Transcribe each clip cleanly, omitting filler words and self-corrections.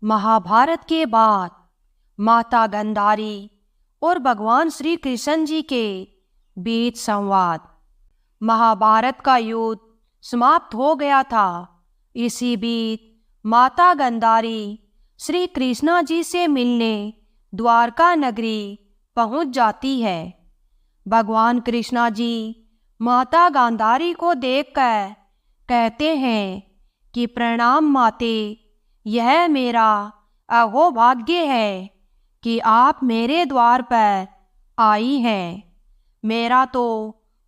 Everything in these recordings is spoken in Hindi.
महाभारत के बाद माता गांधारी और भगवान श्री कृष्ण जी के बीच संवाद। महाभारत का युद्ध समाप्त हो गया था। इसी बीच माता गांधारी श्री कृष्ण जी से मिलने द्वारका नगरी पहुंच जाती है। भगवान कृष्ण जी माता गांधारी को देखकर कहते हैं कि प्रणाम माते, यह मेरा अहोभाग्य है कि आप मेरे द्वार पर आई हैं। मेरा तो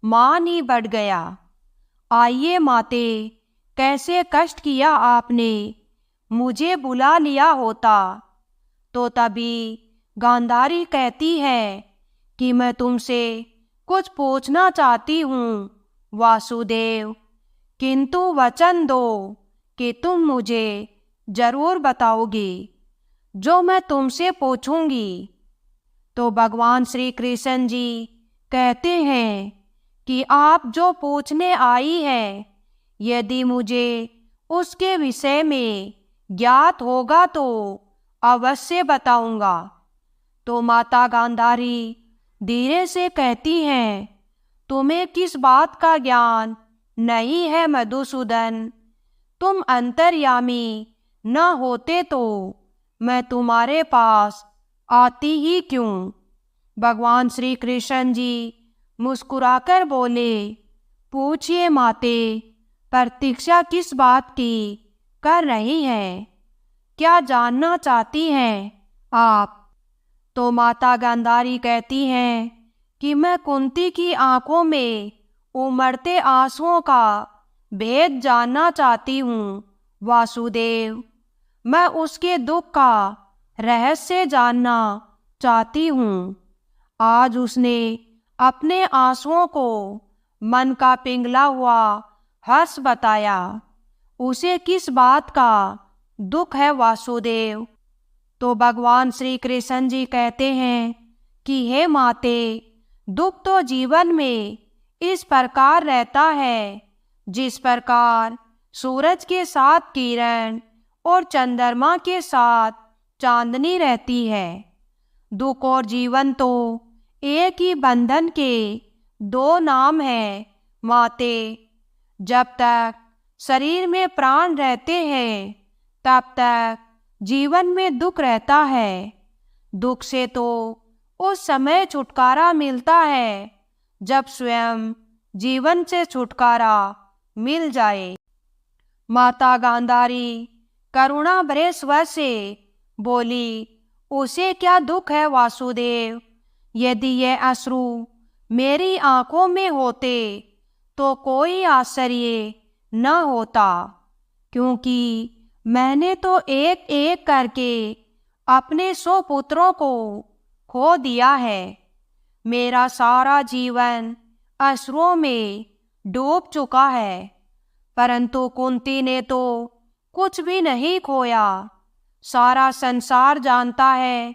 मान ही बढ़ गया। आइए माते, कैसे कष्ट किया आपने, मुझे बुला लिया होता। तो तभी गांधारी कहती है कि मैं तुमसे कुछ पूछना चाहती हूँ वासुदेव, किंतु वचन दो कि तुम मुझे जरूर बताओगे जो मैं तुमसे पूछूंगी। तो भगवान श्री कृष्ण जी कहते हैं कि आप जो पूछने आई है, यदि मुझे उसके विषय में ज्ञात होगा तो अवश्य बताऊंगा। तो माता गांधारी धीरे से कहती हैं, तुम्हें किस बात का ज्ञान नहीं है मधुसूदन? तुम अंतर्यामी न होते तो मैं तुम्हारे पास आती ही क्यों? भगवान श्री कृष्ण जी मुस्कुराकर बोले, पूछिए माते, प्रतीक्षा किस बात की कर रही हैं? क्या जानना चाहती हैं आप? तो माता गांधारी कहती हैं कि मैं कुंती की आंखों में उमड़ते आंसुओं का भेद जानना चाहती हूँ वासुदेव। मैं उसके दुख का रहस्य जानना चाहती हूँ। आज उसने अपने आंसुओं को मन का पिघला हुआ हर्ष बताया। उसे किस बात का दुख है वासुदेव? तो भगवान श्री कृष्ण जी कहते हैं कि हे माते, दुख तो जीवन में इस प्रकार रहता है जिस प्रकार सूरज के साथ किरण और चंद्रमा के साथ चांदनी रहती है। दुख और जीवन तो एक ही बंधन के दो नाम हैं माते। जब तक शरीर में प्राण रहते हैं तब तक जीवन में दुख रहता है। दुख से तो उस समय छुटकारा मिलता है जब स्वयं जीवन से छुटकारा मिल जाए। माता गांधारी करुणा भरे स्वर से बोली, उसे क्या दुख है वासुदेव? यदि ये अश्रु मेरी आंखों में होते तो कोई आश्चर्य न होता, क्योंकि मैंने तो एक एक करके अपने 100 पुत्रों को खो दिया है। मेरा सारा जीवन अश्रुओं में डूब चुका है, परंतु कुंती ने तो कुछ भी नहीं खोया। सारा संसार जानता है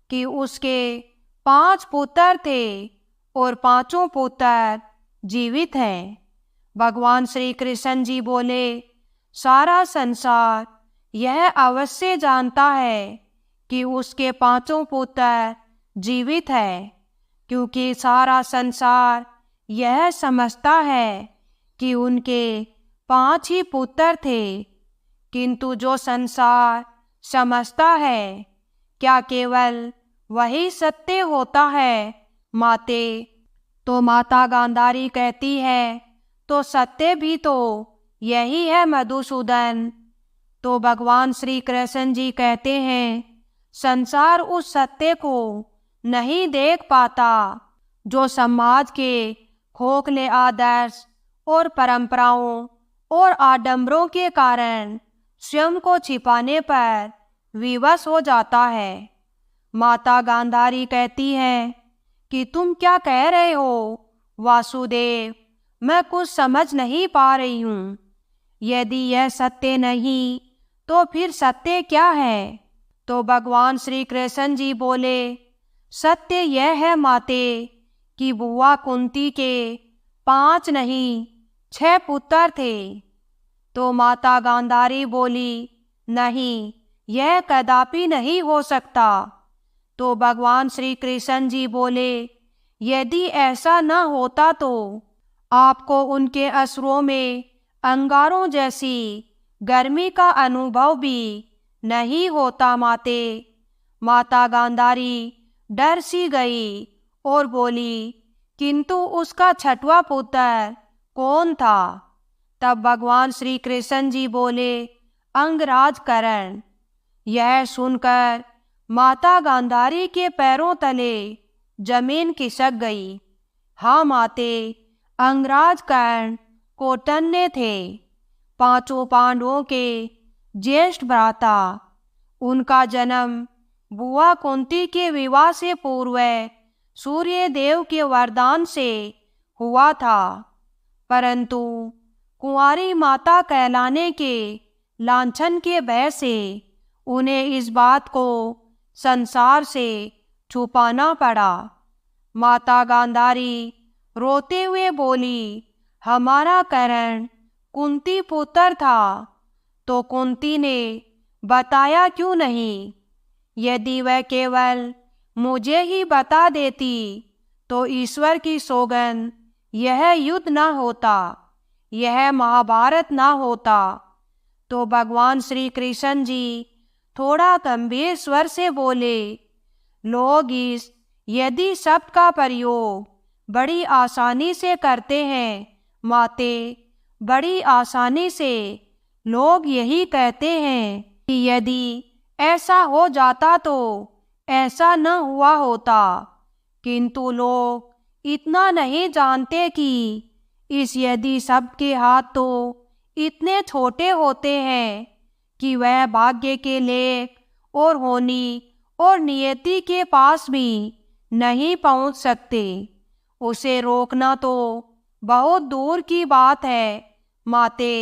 कि उसके 5 पुत्र थे और 5 पुत्र जीवित हैं। भगवान श्री कृष्ण जी बोले, सारा संसार यह अवश्य जानता है कि उसके 5 पुत्र जीवित है, क्योंकि सारा संसार यह समझता है कि उनके 5 ही पुत्र थे। किंतु जो संसार समझता है, क्या केवल वही सत्य होता है माते? तो माता गांधारी कहती है, तो सत्य भी तो यही है मधुसूदन। तो भगवान श्री कृष्ण जी कहते हैं, संसार उस सत्य को नहीं देख पाता जो समाज के खोखले आदर्श और परंपराओं और आडंबरों के कारण स्वयं को छिपाने पर विवश हो जाता है। माता गांधारी कहती है कि तुम क्या कह रहे हो वासुदेव? मैं कुछ समझ नहीं पा रही हूँ। यदि यह सत्य नहीं तो फिर सत्य क्या है? तो भगवान श्री कृष्ण जी बोले, सत्य यह है माते कि बुआ कुंती के 5 नहीं 6 पुत्र थे। तो माता गांधारी बोली, नहीं, यह कदापि नहीं हो सकता। तो भगवान श्री कृष्ण जी बोले, यदि ऐसा न होता तो आपको उनके असुरों में अंगारों जैसी गर्मी का अनुभव भी नहीं होता माते। माता गांधारी डर सी गई और बोली, किंतु उसका छठवां पुत्र कौन था? तब भगवान श्री कृष्ण जी बोले, अंगराज कर्ण। यह सुनकर माता गांधारी के पैरों तले जमीन खिसक गई। हाँ माते, अंगराज कर्ण कोटन्य थे, पांचों पांडवों के ज्येष्ठ भ्राता। उनका जन्म बुआ कुंती के विवाह से पूर्व सूर्य देव के वरदान से हुआ था, परंतु कुंवारी माता कहलाने के लांछन के भय से उन्हें इस बात को संसार से छुपाना पड़ा। माता गांधारी रोते हुए बोली, हमारा कर्ण कुंती पुत्र था, तो कुंती ने बताया क्यों नहीं? यदि वह केवल मुझे ही बता देती तो ईश्वर की सौगंध यह युद्ध न होता, यह महाभारत न होता। तो भगवान श्री कृष्ण जी थोड़ा गंभीर स्वर से बोले, लोग इस यदि शब्द का प्रयोग बड़ी आसानी से करते हैं माते। बड़ी आसानी से लोग यही कहते हैं कि यदि ऐसा हो जाता तो ऐसा न हुआ होता, किंतु लोग इतना नहीं जानते कि इस यदि शब्द के हाथ तो इतने छोटे होते हैं कि वह भाग्य के लेख और होनी और नियति के पास भी नहीं पहुंच सकते। उसे रोकना तो बहुत दूर की बात है माते।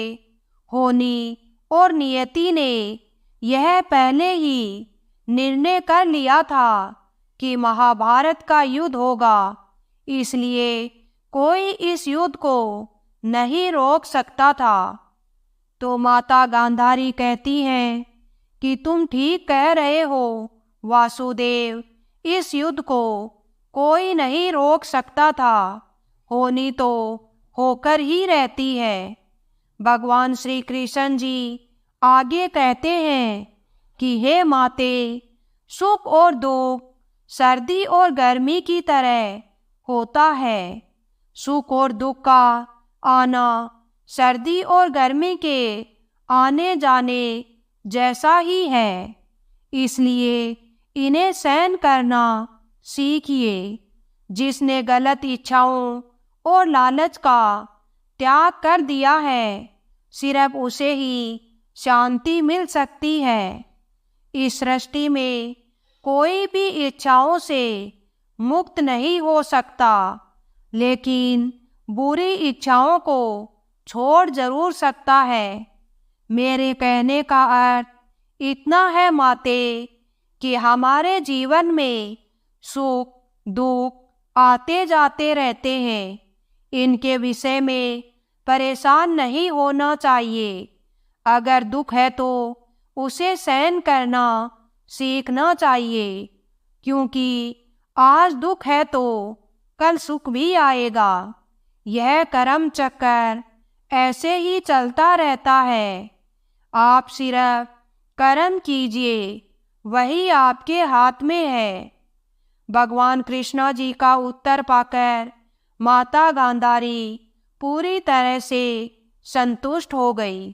होनी और नियति ने यह पहले ही निर्णय कर लिया था कि महाभारत का युद्ध होगा, इसलिए कोई इस युद्ध को नहीं रोक सकता था। तो माता गांधारी कहती हैं कि तुम ठीक कह रहे हो वासुदेव, इस युद्ध को कोई नहीं रोक सकता था, होनी तो होकर ही रहती है। भगवान श्री कृष्ण जी आगे कहते हैं कि हे माते, सुख और दुख सर्दी और गर्मी की तरह होता है। सुख और दुख का आना सर्दी और गर्मी के आने जाने जैसा ही है, इसलिए इन्हें सहन करना सीखिए। जिसने गलत इच्छाओं और लालच का त्याग कर दिया है, सिर्फ उसे ही शांति मिल सकती है। इस सृष्टि में कोई भी इच्छाओं से मुक्त नहीं हो सकता, लेकिन बुरी इच्छाओं को छोड़ जरूर सकता है। मेरे कहने का अर्थ इतना है माते कि हमारे जीवन में सुख दुख आते जाते रहते हैं, इनके विषय में परेशान नहीं होना चाहिए। अगर दुख है तो उसे सहन करना सीखना चाहिए, क्योंकि आज दुख है तो कल सुख भी आएगा। यह कर्म चक्कर ऐसे ही चलता रहता है। आप सिर्फ कर्म कीजिए, वही आपके हाथ में है। भगवान कृष्ण जी का उत्तर पाकर माता गांधारी पूरी तरह से संतुष्ट हो गई।